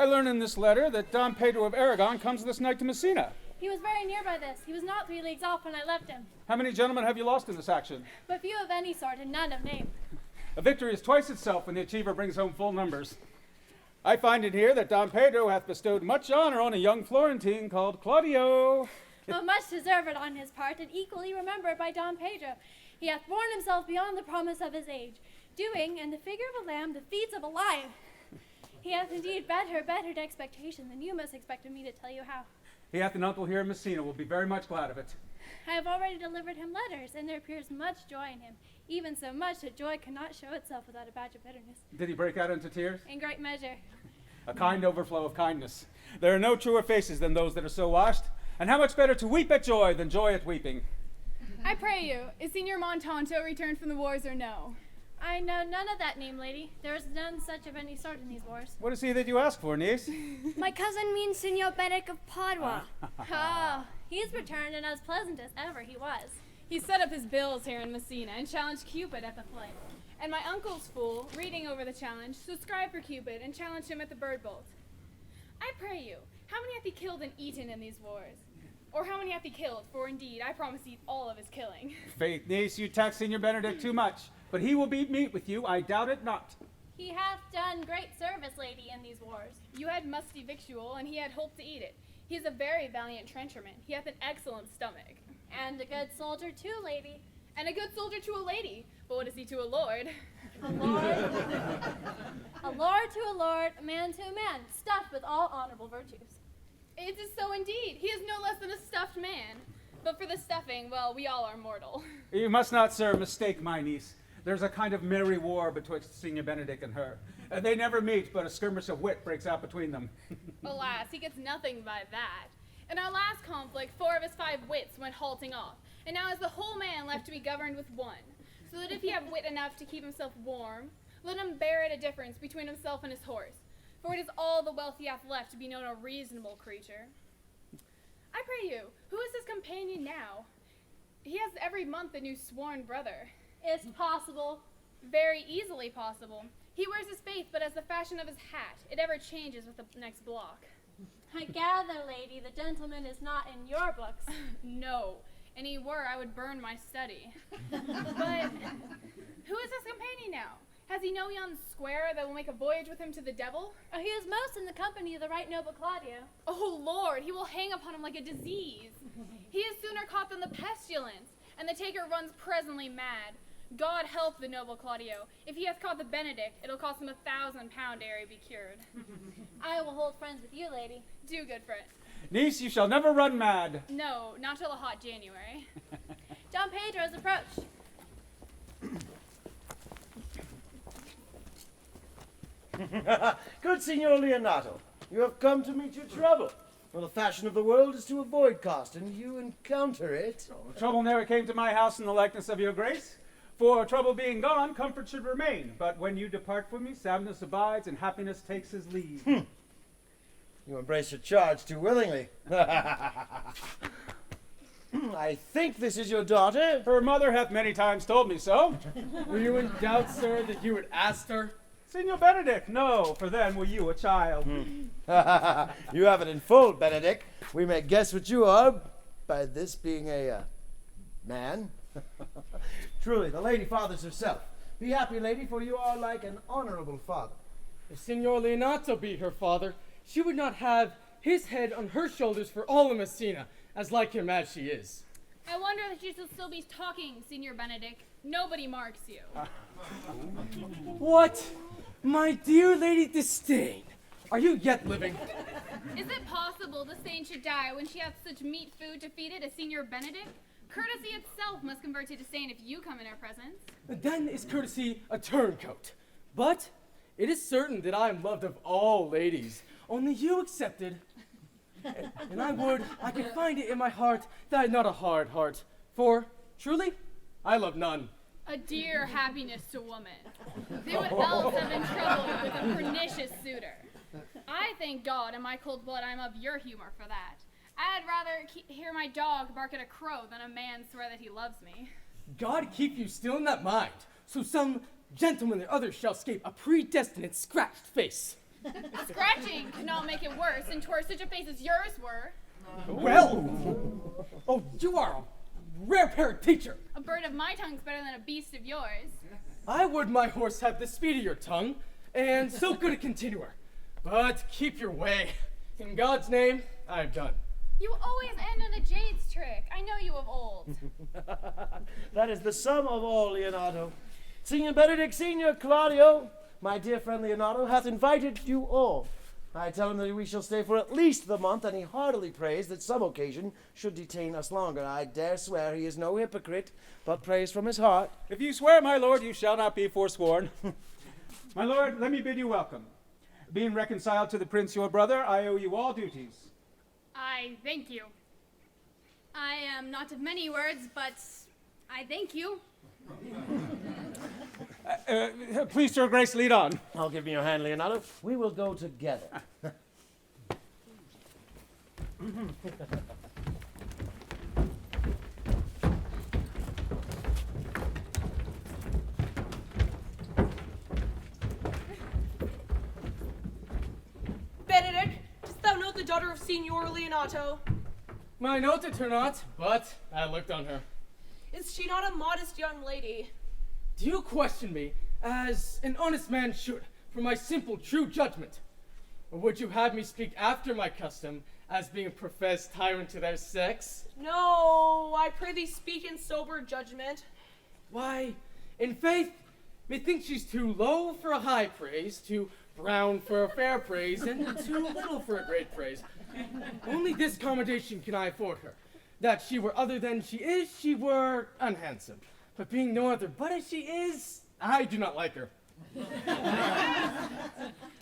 learn in this letter that Don Pedro of Aragon comes this night to Messina. He was very near by this. He was not 3 leagues off when I left him. How many gentlemen have you lost in this action? But few of any sort, and none of name. A victory is twice itself when the achiever brings home full numbers. I find in here that Don Pedro hath bestowed much honor on a young Florentine called Claudio. But much deserved on his part, and equally remembered by Don Pedro. He hath borne himself beyond the promise of his age, doing, in the figure of a lamb, the feats of a lion. He hath indeed bettered expectation than you must expect of me to tell you how. He hath an uncle here in Messina, will be very much glad of it. I have already delivered him letters, and there appears much joy in him, even so much that joy cannot show itself without a badge of bitterness. Did he break out into tears? In great measure. A kind overflow of kindness. There are no truer faces than those that are so washed, and how much better to weep at joy than joy at weeping. I pray you, is Signor Montanto returned from the wars or no? I know none of that name, lady. There is none such of any sort in these wars. What is he that you ask for, niece? My cousin means Signor Benedict of Padua. Oh, he's returned and as pleasant as ever he was. He set up his bills here in Messina and challenged Cupid at the play. And my uncle's fool, reading over the challenge, subscribed for Cupid and challenged him at the bird bolt. I pray you, how many hath he killed and eaten in these wars? Or how many hath he killed? For indeed, I promise to eat all of his killing. Faith, niece, you tax Signor Benedict too much, but he will be meat with you, I doubt it not. He hath done great service, lady, in these wars. You had musty victual, and he had hoped to eat it. He is a very valiant trencherman. He hath an excellent stomach. And a good soldier too, lady. And a good soldier to a lady. But what is he to a lord? A lord? A lord to a lord, a man to a man, stuffed with all honorable virtues. It is so indeed. He is no less than a stuffed man. But for the stuffing, well, we all are mortal. You must not, sir, mistake my niece. There's a kind of merry war betwixt Signor Benedict and her. They never meet, but a skirmish of wit breaks out between them. Alas, he gets nothing by that. In our last conflict, 4 of his 5 wits went halting off, and now is the whole man left to be governed with 1. So that if he have wit enough to keep himself warm, let him bear it a difference between himself and his horse, for it is all the wealth he hath left to be known a reasonable creature. I pray you, who is his companion now? He has every month a new sworn brother. It's possible. Very easily possible. He wears his faith, but as the fashion of his hat, it ever changes with the next block. I gather, lady, the gentleman is not in your books. No, and he were, I would burn my study. But who is his companion now? Has he no young squire that will make a voyage with him to the devil? Oh, he is most in the company of the right noble Claudio. Oh, Lord, he will hang upon him like a disease. He is sooner caught than the pestilence, and the taker runs presently mad. God help the noble Claudio. If he hath caught the Benedict, it'll cost him £1,000 ere he be cured. I will hold friends with you, lady. Do good friend. Niece, you shall never run mad. No, not till a hot January. Don Pedro has approached. Good Signor Leonato, you have come to meet your trouble. For the fashion of the world is to avoid cost, and you encounter it. Trouble never came to my house in the likeness of your grace. For trouble being gone, comfort should remain. But when you depart from me, sadness abides, and happiness takes his leave. You embrace your charge too willingly. I think this is your daughter. Her mother hath many times told me so. Were you in doubt, sir, that you had asked her? Signor Benedict, no, for then were you a child. You have it in full, Benedict. We may guess what you are by this being a man. Truly, the lady fathers herself. Be happy, lady, for you are like an honorable father. If Signor Leonato be her father, she would not have his head on her shoulders for all of Messina, as like him as she is. I wonder that you should still be talking, Signor Benedict. Nobody marks you. What? My dear Lady Disdain, are you yet living? Is it possible the saint should die when she hath such meat food to feed it as Signor Benedict? Courtesy itself must convert to disdain if you come in her presence. Then is courtesy a turncoat. But it is certain that I am loved of all ladies, only you excepted. And I could find it in my heart that I had not a hard heart. For, truly, I love none. A dear happiness to woman. They would else have been troubled with a pernicious suitor. I thank God in my cold blood I'm of your humor for that. I'd rather hear my dog bark at a crow than a man swear that he loves me. God keep you still in that mind, so some gentleman or other shall escape a predestined scratched face. Scratching could not make it worse, and 'twere such a face as yours were. Well, oh, you are a rare pair teacher. A bird of my tongue's better than a beast of yours. I would my horse have the speed of your tongue, and so good a continuer. But keep your way. In God's name, I've done. You always end on a jade's trick. I know you of old. That is the sum of all, Leonardo. Signor Benedict, Signor Claudio, my dear friend Leonardo, hath invited you all. I tell him that we shall stay for at least the month, and he heartily prays that some occasion should detain us longer. I dare swear he is no hypocrite, but prays from his heart. If you swear, my lord, you shall not be forsworn. My lord, let me bid you welcome. Being reconciled to the prince your brother, I owe you all duties. I thank you. I am not of many words, but I thank you. Please, your grace, lead on. I'll give me your hand, Leonardo. We will go together. Benedict, dost thou know the daughter of Signor Leonato? I noted her not, but I looked on her. Is she not a modest young lady? Do you question me, as an honest man should, for my simple true judgment? Or would you have me speak after my custom, as being a professed tyrant to their sex? No, I pray thee speak in sober judgment. Why, in faith, methinks she's too low for a high praise, too brown for a fair praise, and too little for a great praise. Only this commendation can I afford her, that she were other than she is, she were unhandsome. But being no other but as she is, I do not like her.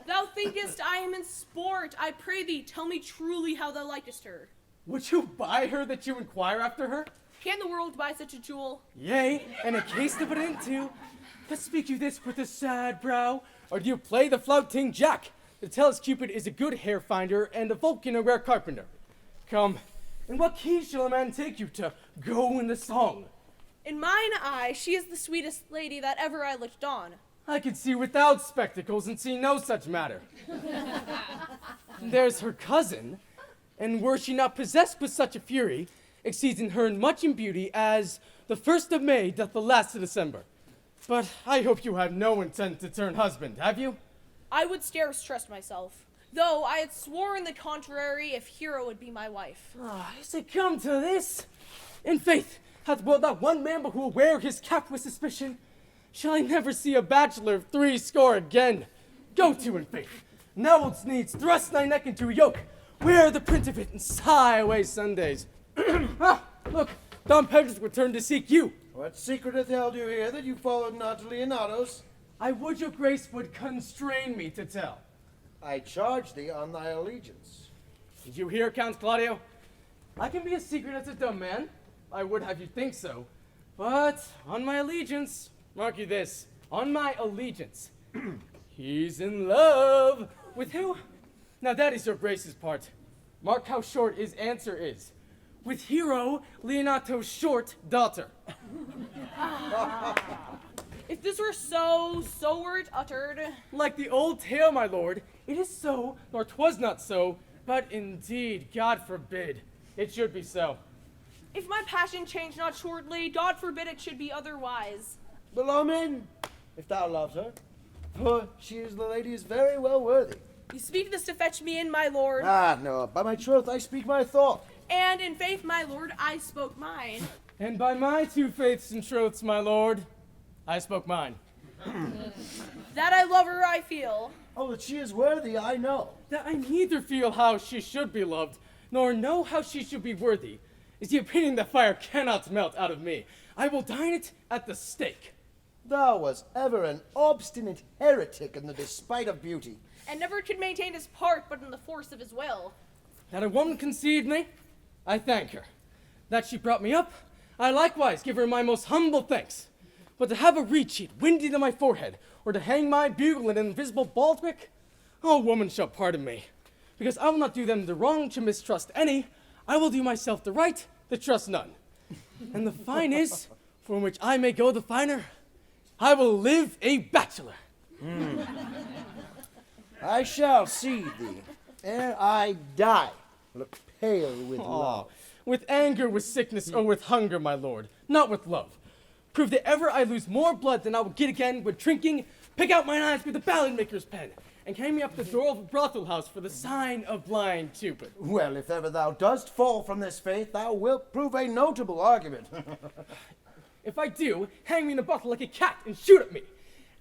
Thou thinkest I am in sport. I pray thee, tell me truly how thou likest her. Would you buy her that you inquire after her? Can the world buy such a jewel? Yea, and a case to put into. But speak you this with a sad brow, or do you play the flouting jack, that tells Cupid is a good hair finder and the Vulcan a rare carpenter? Come, in what key shall a man take you to go in the song? In mine eye, she is the sweetest lady that ever I looked on. I can see without spectacles and see no such matter. There's her cousin, and were she not possessed with such a fury, exceeds in her much in beauty as the 1st of May doth the last of December. But I hope you have no intent to turn husband, have you? I would scarce trust myself, though I had sworn the contrary if Hero would be my wife. Is it come to this? In faith, hath world not one man but who will wear his cap with suspicion? Shall I never see a bachelor of 60 again? Go to, in faith. Now wilt needs thrust thy neck into a yoke, wear the print of it, and sigh away Sundays. Look, Don Pedro's returned to seek you. What secret hath held you here that you followed not to Leonardo's? I would your grace would constrain me to tell. I charge thee on thy allegiance. Did you hear, Count Claudio? I can be as secret as a dumb man. I would have you think so. But on my allegiance, mark you this, on my allegiance, he's in love with who? Now that is your grace's part. Mark how short his answer is. With Hero, Leonato's short daughter. If this were so, so were it uttered. Like the old tale, my lord, it is so, nor 'twas not so, but indeed, God forbid, it should be so. If my passion change not shortly, God forbid it should be otherwise. Belonging, if thou lovest her, for she is the lady is very well worthy. You speak this to fetch me in, my lord. Ah, no, by my troth I speak my thought. And in faith, my lord, I spoke mine. And by my 2 faiths and troths, my lord, I spoke mine. That I love her, I feel. Oh, that she is worthy, I know. That I neither feel how she should be loved, nor know how she should be worthy, is the opinion that fire cannot melt out of me. I will dine it at the stake. Thou wast ever an obstinate heretic in the despite of beauty. And never could maintain his part but in the force of his will. That a woman conceived me, I thank her. That she brought me up, I likewise give her my most humble thanks. But to have a reed sheet windy to my forehead, or to hang my bugle in an invisible baldric, oh, woman shall pardon me. Because I will not do them the wrong to mistrust any, I will do myself the right to trust none. And the fine is, from which I may go the finer, I will live a bachelor. I shall see thee ere I die. Look pale with love. With anger, with sickness, or with hunger, my lord, not with love. Prove that ever I lose more blood than I will get again with drinking, pick out mine eyes with a ballad maker's pen, and carry me up the door of a brothel house for the sign of blind Cupid. Well, if ever thou dost fall from this faith, thou wilt prove a notable argument. If I do, hang me in a bottle like a cat and shoot at me.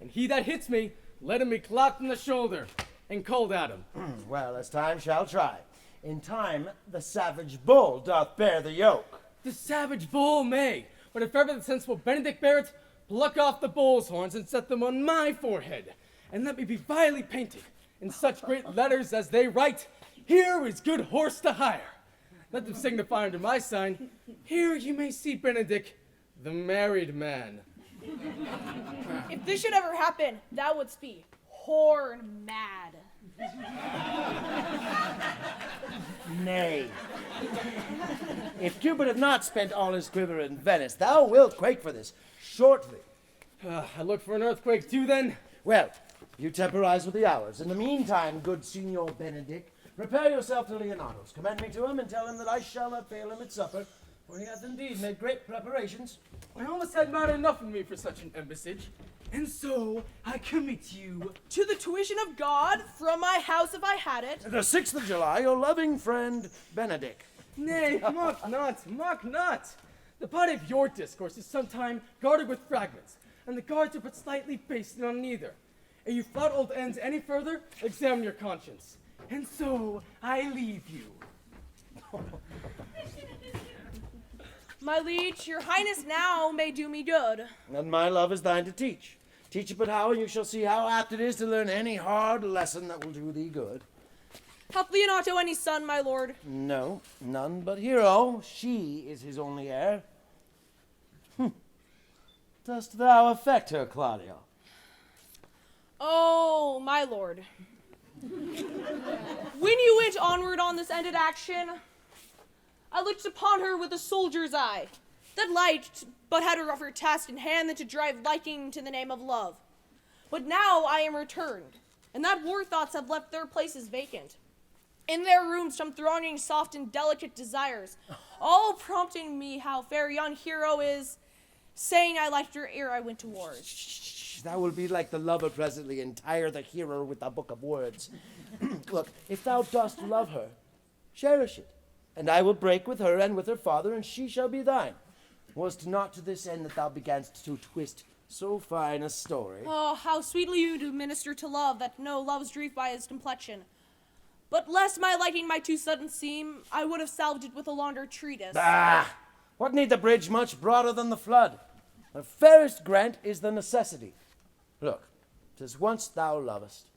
And he that hits me, let him be clocked in the shoulder and cold at him. Well, as time shall try. In time, the savage bull doth bear the yoke. The savage bull may, but if ever the sensible Benedict bear it, pluck off the bull's horns and set them on my forehead, and let me be vilely painted in such great letters as they write, "Here is good horse to hire." Let them signify under my sign, "Here you may see Benedict, the married man." If this should ever happen, thou wouldst be horn mad. Nay. If Cupid have not spent all his quiver in Venice, thou wilt quake for this shortly. I look for an earthquake too, then? Well, you temporize with the hours. In the meantime, good Signor Benedict, prepare yourself to Leonardo's. Commend me to him and tell him that I shall not fail him at supper, for he hath indeed made great preparations. I almost had not enough in me for such an embassage, and so I commit you. To the tuition of God, from my house if I had it. The 6th of July, your loving friend, Benedict. Nay, mock not, mock not. The body of your discourse is sometime guarded with fragments, and the guards are but slightly basted on neither. Ere you flout old ends any further, examine your conscience. And so I leave you. My liege, your highness now may do me good. And my love is thine to teach. Teach it but how, and you shall see how apt it is to learn any hard lesson that will do thee good. Hath Leonato any son, my lord? No, none but Hero. She is his only heir. Dost thou affect her, Claudio? Oh, my lord. When you went onward on this ended action, I looked upon her with a soldier's eye, that liked, but had a rougher task in hand than to drive liking to the name of love. But now I am returned, and that war thoughts have left their places vacant. In their rooms some thronging soft and delicate desires, all prompting me how fair young Hero is, saying I liked her ere I went to wars. Shh, thou will be like the lover presently and tire the hero with a book of words. Look, if thou dost love her, cherish it, and I will break with her and with her father, and she shall be thine. Was't not to this end that thou beganst to twist so fine a story? Oh, how sweetly you do minister to love, that no love's grief by his complexion. But lest my liking my too sudden seem, I would have salved it with a longer treatise. Ah! What need the bridge much broader than the flood? The fairest grant is the necessity. Look, 'tis once thou lovest.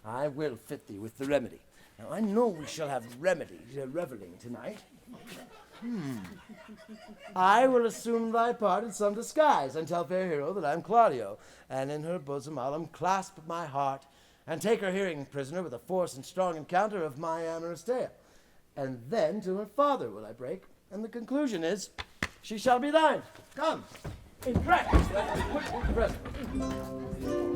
I will fit thee with the remedy. Now I know we shall have reveling tonight. I will assume thy part in some disguise, and tell fair Hero that I am Claudio, and in her bosom I'll unclasp my heart, and take her hearing prisoner with a force and strong encounter of my amorous tale. And then to her father will I break, and the conclusion is, she shall be thine. Come, in practice, let us put you present.